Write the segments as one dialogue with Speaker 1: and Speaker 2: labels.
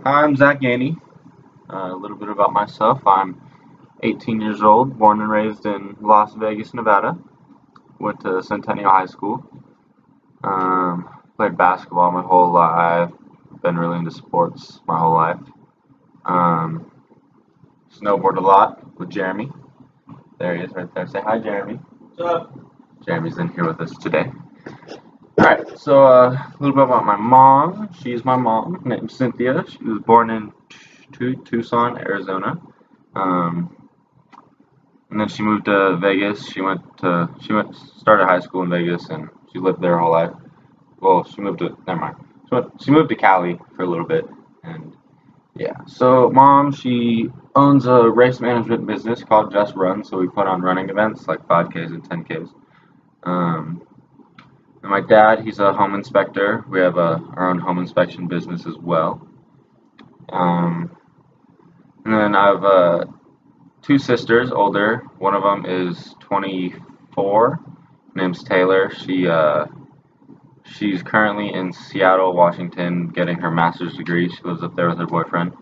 Speaker 1: I'm Zach Gainey. A little bit about myself. I'm 18 years old, born and raised in Las Vegas, Nevada. Went to Centennial High School. Played basketball my whole life. Been really into sports my whole life. Um, Snowboard a lot with Jeremy. There he is right there. Say hi, Jeremy. What's up? Jeremy's in here with us today. Alright, so a little bit about my mom. She's my mom, named Cynthia. She was born in Tucson, Arizona. Um, And then she moved to Vegas. Started high school in Vegas, and she lived there her whole life. Well, she moved to never mind. She moved to Cali for a little bit, and yeah. So mom, she owns a race management business called Just Run. So we put on running events like 5Ks and 10Ks. Um, and my dad, he's a home inspector. We have our own home inspection business as well. Um, and then I have two sisters, older. One of them is 24. Name's Taylor. She's currently in Seattle, Washington, getting her master's degree. She lives up there with her boyfriend.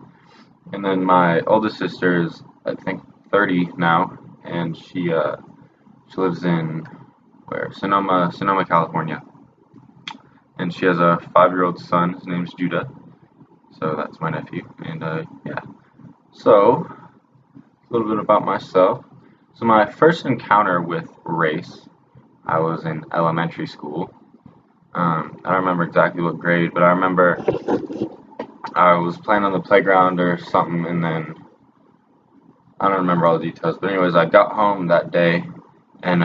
Speaker 1: And then my oldest sister is, I think, 30 now, and she lives in Sonoma, California. And she has a 5-year-old son. His name's Judah. So that's my nephew. And yeah. So a little bit about myself. So my first encounter with race, I was in elementary school. I don't remember exactly what grade, but I remember I was playing on the playground or something, and then I don't remember all the details. But anyways, I got home that day, and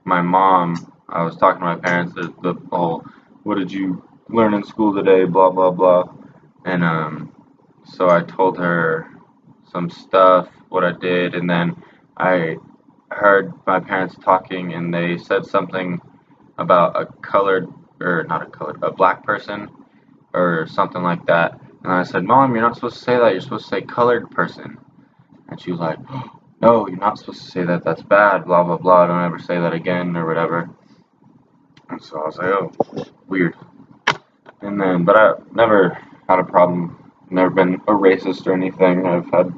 Speaker 1: my mom, I was talking to my parents, the whole, what did you learn in school today, blah, blah, blah. And so I told her some stuff, what I did, and then I heard my parents talking, and they said something about a colored, or not a colored, a black person, or something like that. And I said, Mom, you're not supposed to say that. You're supposed to say colored person. And she was like, No, you're not supposed to say that. That's bad. Blah blah blah. Don't ever say that again, or whatever. And so I was like, oh, weird. And then, but I never had a problem. Never been a racist or anything. I've had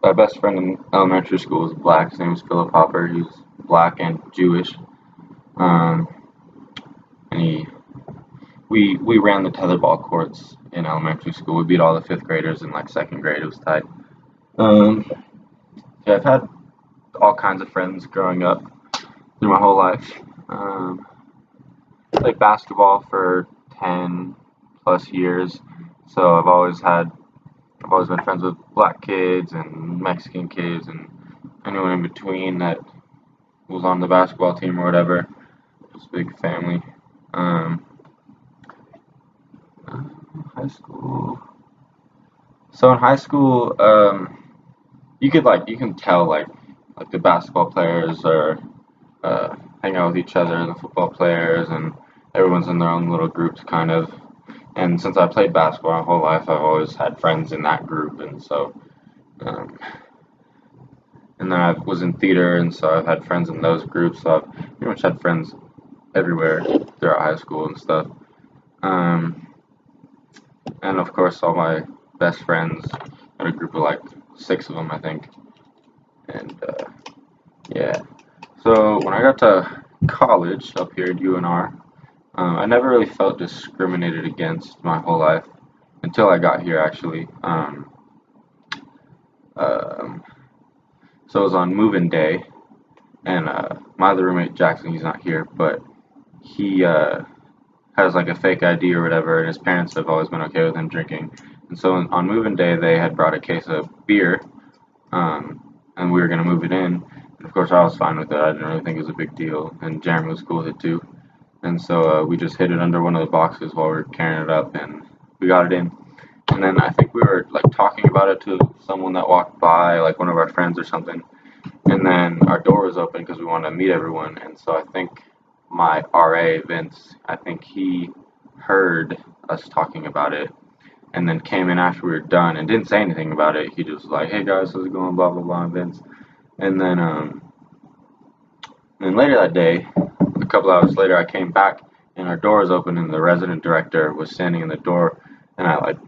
Speaker 1: my best friend in elementary school was black. His name was Philip Hopper. He was black and Jewish. Um, and we ran the tetherball courts in elementary school. We beat all the fifth graders in like second grade. It was tight. Um, yeah, I've had all kinds of friends growing up through my whole life. Um, Played basketball for 10 plus years, so I've always been friends with black kids and Mexican kids and anyone in between that was on the basketball team or whatever. Just a big family. Um, High school. So in high school, you can tell like the basketball players are hang out with each other, and the football players, and everyone's in their own little groups, kind of. And since I played basketball my whole life, I've always had friends in that group, and so, um, and then I was in theater, and so I've had friends in those groups. So I've pretty much had friends everywhere throughout high school and stuff. Um, and of course, all my best friends, I had a group of like 6 of them, I think. And yeah. So when I got to college up here at UNR, I never really felt discriminated against my whole life until I got here, actually. Um, so it was on move-in day, and my other roommate, Jackson, he's not here, but he has like a fake ID or whatever, and his parents have always been okay with him drinking. And so on move-in day, they had brought a case of beer, and we were going to move it in. And of course, I was fine with it. I didn't really think it was a big deal, and Jeremy was cool with it too. And so we just hid it under one of the boxes while we were carrying it up, and we got it in. And then I think we were like talking about it to someone that walked by, like one of our friends or something. And then our door was open because we wanted to meet everyone. And so I think my RA, Vince, I think he heard us talking about it and then came in after we were done and didn't say anything about it. He just was like, hey guys, how's it going? Blah, blah, blah, and Vince. And then later that day, a couple hours later, I came back and our door was open and the resident director was standing in the door. And I like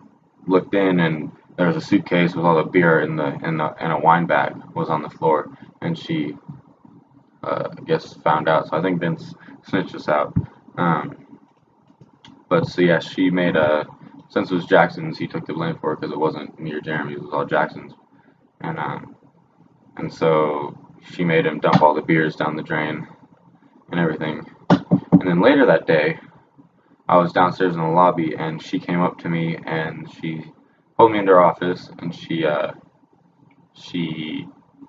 Speaker 1: looked in, and there was a suitcase with all the beer in a wine bag was on the floor, and she I guess found out. So I think Vince snitched us out. Um, but so yeah, she made a since it was Jackson's, he took the blame for it because it wasn't me or Jeremy, it was all Jackson's, and and so she made him dump all the beers down the drain and everything. And then later that day, I was downstairs in the lobby, and she came up to me and she pulled me into her office, and she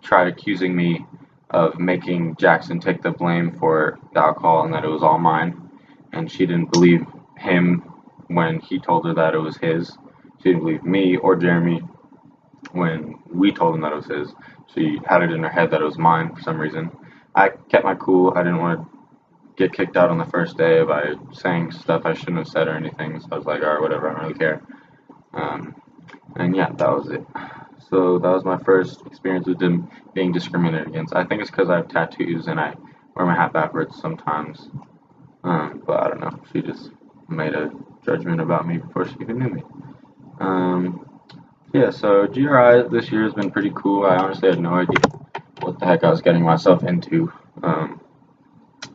Speaker 1: tried accusing me of making Jackson take the blame for the alcohol and that it was all mine. And she didn't believe him when he told her that it was his. She didn't believe me or Jeremy when we told him that it was his. She had it in her head that it was mine for some reason. I kept my cool. I didn't want to get kicked out on the first day by saying stuff I shouldn't have said or anything. So I was like, all right, whatever, I don't really care. Um, and yeah, that was it. So that was my first experience with them being discriminated against. I think it's because I have tattoos and I wear my hat backwards sometimes. But I don't know. She just made a judgment about me before she even knew me. Um, yeah, so GRI this year has been pretty cool. I honestly had no idea what the heck I was getting myself into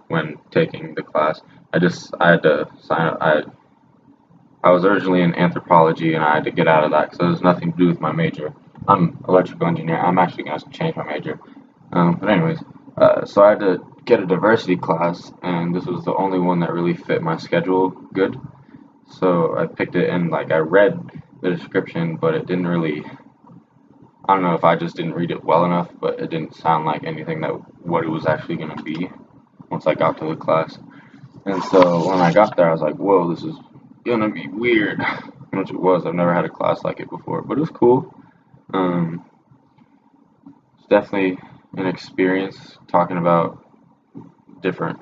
Speaker 1: when taking the class. I had to sign up. I was originally in anthropology, and I had to get out of that because it has nothing to do with my major. I'm electrical engineer. I'm actually going to change my major. But anyways, so I had to get a diversity class, and this was the only one that really fit my schedule good. So I picked it, and like I read the description, but it didn't really. I don't know if I just didn't read it well enough, but it didn't sound like anything that what it was actually going to be once I got to the class. And so when I got there, I was like, whoa, this is gonna be weird. Which it was. I've never had a class like it before, but it was cool. Um, it's definitely an experience talking about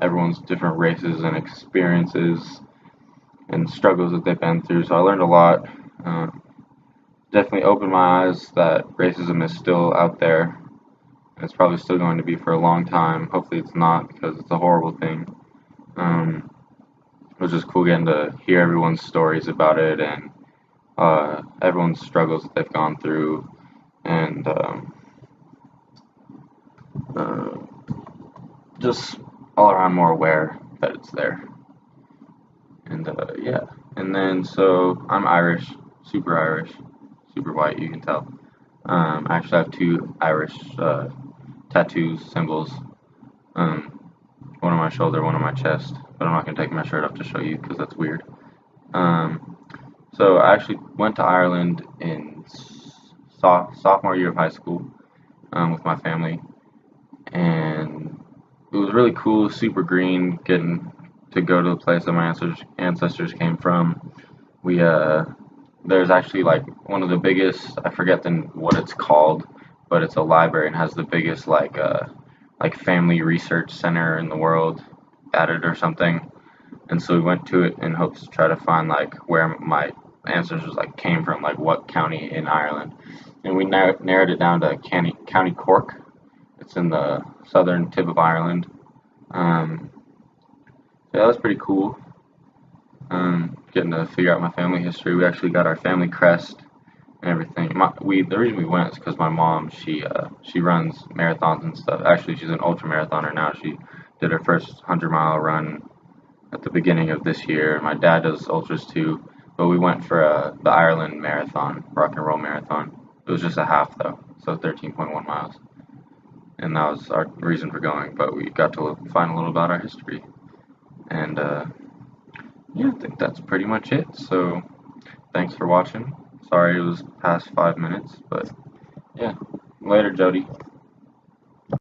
Speaker 1: everyone's different races and experiences and struggles that they've been through. So I learned a lot. Definitely opened my eyes that racism is still out there. And it's probably still going to be for a long time. Hopefully it's not because it's a horrible thing. Um, it was just cool getting to hear everyone's stories about it and everyone's struggles that they've gone through, and uh, just all around more aware that it's there. And yeah, and then so I'm Irish, super white, you can tell. I actually have two Irish tattoos, symbols, um, one on my shoulder, one on my chest, but I'm not going to take my shirt off to show you because that's weird. Um, so I actually went to Ireland in sophomore year of high school with my family, and it was really cool, super green, getting to go to the place that my ancestors came from. We there's actually like one of the biggest, I forget what it's called, but it's a library and has the biggest like family research center in the world at it or something. And so we went to it in hopes to try to find like where my ancestors like came from, like what county in Ireland. And we narrowed it down to County Cork. It's in the southern tip of Ireland. Um, yeah, that was pretty cool. Getting to figure out my family history. We actually got our family crest and everything. The reason we went is because my mom she runs marathons and stuff. Actually, she's an ultra marathoner now. She did her first 100-mile run at the beginning of this year. My dad does ultras too, but we went for the Ireland Marathon, Rock and Roll Marathon. It was just a half though, so 13.1 miles, and that was our reason for going. But we got to find a little about our history, and yeah, I think that's pretty much it. So thanks for watching. Sorry it was past 5 minutes, but yeah, later, Jody.